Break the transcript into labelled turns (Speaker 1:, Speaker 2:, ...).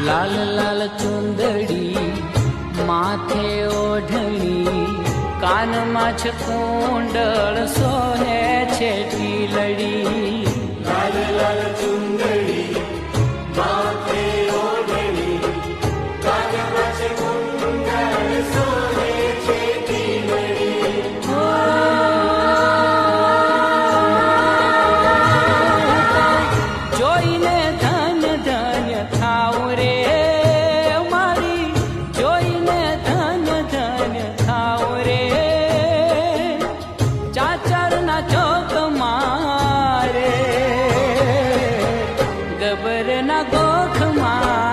Speaker 1: લાલ લાલ ચુંદડી માથે ઓઢણી કાનમાં છે કુંડળ સોહે છે ટીલડી
Speaker 2: લાલ લાલ ચુંદડી માથે ઓઢણી કાનમાં છે કુંડળ સોહે છે ટીલડી
Speaker 1: જોઈને ધન્ય ધન્ય થાવ રે મારી જોઈને ધન્ય ધન્ય થાવ રે ચાચરના ચોક મારે ગબરના ગોખ મારે